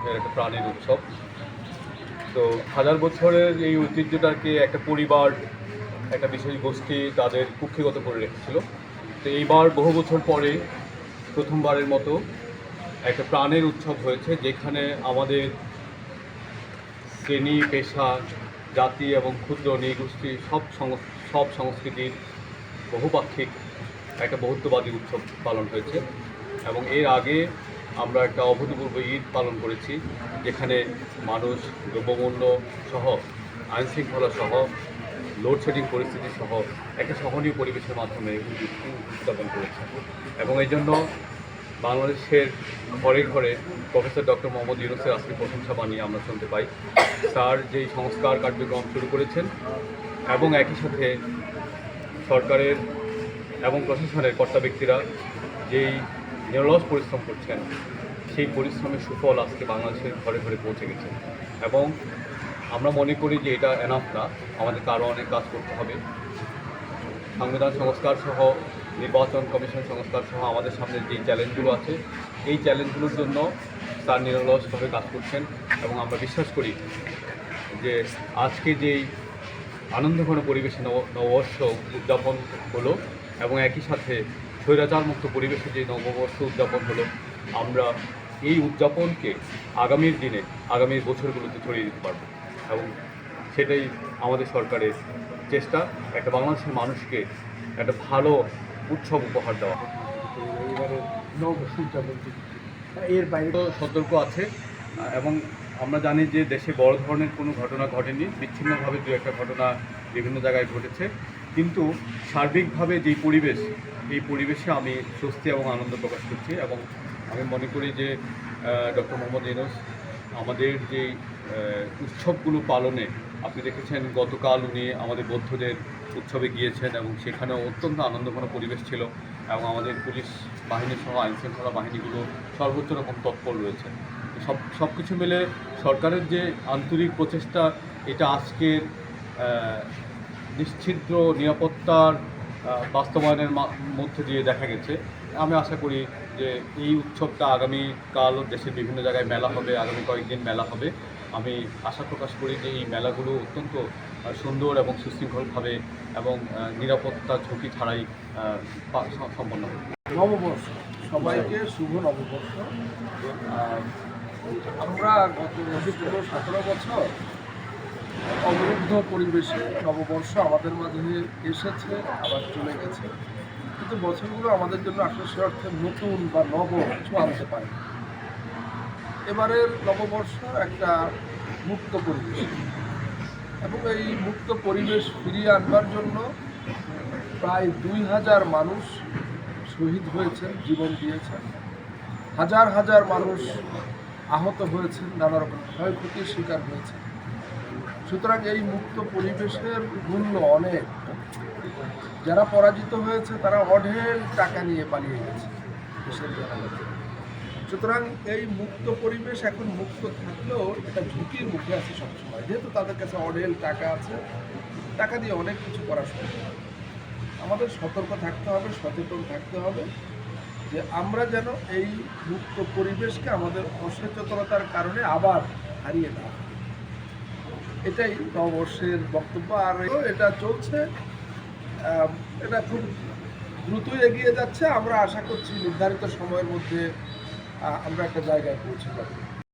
বাংলাদেশের একটা প্রাণের উৎসব। তো হাজার বছরের এই ঐতিহ্যটাকে একটা পরিবার, একটা বিশেষ গোষ্ঠী তাদের কুক্ষিগত করে রেখেছিল। তো এইবার বহু বছর পরে প্রথমবারের মতো একটা প্রাণের উৎসব হয়েছে, যেখানে আমাদের শ্রেণী, পেশা, জাতি এবং ক্ষুদ্র নৃগোষ্ঠী সব সংস্কৃতির বহুপাক্ষিক একটা বহুত্ববাদী উৎসব পালন হয়েছে। এবং এর আগে আমরা একটা অভূতপূর্ব ঈদ পালন করেছি, যেখানে মানুষ দ্রব্যমূল্য সহ, আইনশৃঙ্খলা সহ, লোডশেডিং পরিস্থিতি সহ একটা সহনীয় পরিবেশের মাধ্যমে উদযাপন করেছে। এবং এই জন্য বাংলাদেশের ঘরে ঘরে প্রফেসর ডক্টর মোহাম্মদ ইউনূসের আজকে প্রশংসা বানিয়ে আমরা শুনতে পাই। স্যার যেই সংস্কার কার্যক্রম শুরু করেছেন এবং একই সাথে সরকারের এবং প্রশাসনের কর্তা ব্যক্তিরা যেই নিরলস পরিশ্রম করছেন, সেই পরিশ্রমের সুফল আজকে বাংলাদেশের ঘরে ঘরে পৌঁছে গেছে। এবং আমরা মনে করি যে এটা এনাফ না, আমাদেরকে আরও অনেক কাজ করতে হবে। সংবিধান সংস্কার সহ, নির্বাচন কমিশন সংস্কার সহ আমাদের সামনে যে চ্যালেঞ্জগুলো আছে, এই চ্যালেঞ্জগুলোর জন্য স্যার নিরলসভাবে কাজ করছেন। এবং আমরা বিশ্বাস করি যে আজকে যেই আনন্দঘন পরিবেশে নববর্ষ উদযাপন হলো এবং একই সাথে স্বৈরাচারমুক্ত পরিবেশে যে নববর্ষ উদযাপন হলো, আমরা এই উদযাপনকে আগামীর দিনে, আগামীর বছরগুলোতে ছড়িয়ে দিতে পারব। এবং সেটাই আমাদের সরকারের চেষ্টা, একটা বাংলাদেশের মানুষকে একটা ভালো উৎসব উপহার দেওয়া। এর বাইরে সতর্ক আছে এবং আমরা জানি যে দেশে বড় ধরনের কোনো ঘটনা ঘটেনি, বিচ্ছিন্নভাবে দু একটা ঘটনা বিভিন্ন জায়গায় ঘটেছে, কিন্তু সার্বিকভাবে যেই পরিবেশ, এই পরিবেশে আমি স্বস্তি এবং আনন্দ প্রকাশ করছি। এবং আমি মনে করি যে ডক্টর মোহাম্মদ ইউনূস আমাদের যেই উৎসবগুলো পালনে, আপনি দেখেছেন গতকাল উনি আমাদের বৌদ্ধদের উৎসবে গিয়েছেন এবং সেখানেও অত্যন্ত আনন্দঘন পরিবেশ ছিল এবং আমাদের পুলিশ বাহিনী সহ আইনশৃঙ্খলা বাহিনীগুলো সর্বোচ্চ রকম তৎপর রয়েছে। সব কিছু মিলে সরকারের যে আন্তরিক প্রচেষ্টা, এটা আজকের নিশ্ছিদ্র নিরাপত্তার বাস্তবায়নের মধ্যে দিয়ে দেখা গেছে। আমি আশা করি যে এই উৎসবটা আগামীকাল দেশের বিভিন্ন জায়গায় মেলা হবে, আগামী কয়েকদিন মেলা হবে। আমি আশা প্রকাশ করি যে এই মেলাগুলো অত্যন্ত সুন্দর এবং সুশৃঙ্খলভাবে এবং নিরাপত্তা ঝুঁকি ছাড়াই সম্পন্ন হবে। নববর্ষ, সবাইকে শুভ নববর্ষ। আমরা গত 17 বছর অবরুদ্ধ পরিবেশে নববর্ষ আমাদের মাঝে এসেছে, আবার চলে গেছে, কিন্তু বছরগুলো আমাদের জন্য আসলে সে অর্থে নতুন বা নব কিছু আনতে পারে। এবারের নববর্ষ একটা মুক্ত পরিবেশ, এবং এই মুক্ত পরিবেশ ফিরিয়ে আনবার জন্য প্রায় 2000 মানুষ শহীদ হয়েছেন, জীবন দিয়েছেন, হাজার হাজার মানুষ আহত হয়েছেন, নানা রকম ক্ষয়ক্ষতির শিকার হয়েছেন। সুতরাং এই মুক্ত পরিবেশের মূল্য অনেক। যারা পরাজিত হয়েছে তারা অঢেল টাকা নিয়ে পালিয়ে গেছে দেশের জনগণ। সুতরাং এই মুক্ত পরিবেশ এখন মুক্ত থাকলেও এটা ঝুঁকির মুখে আছে সবসময়, যেহেতু তাদের কাছে অঢেল টাকা আছে, টাকা দিয়ে অনেক কিছু করা সম্ভব। আমাদের সতর্ক থাকতে হবে, সচেতন থাকতে হবে যে আমরা যেন এই মুক্ত পরিবেশকে আমাদের অসচেতনতার কারণে আবার হারিয়ে না। এটাই নববর্ষের বক্তব্য। আর এটা চলছে, এটা খুব দ্রুতই এগিয়ে যাচ্ছে। আমরা আশা করছি নির্ধারিত সময়ের মধ্যে আমরা একটা জায়গায় পৌঁছে যাব।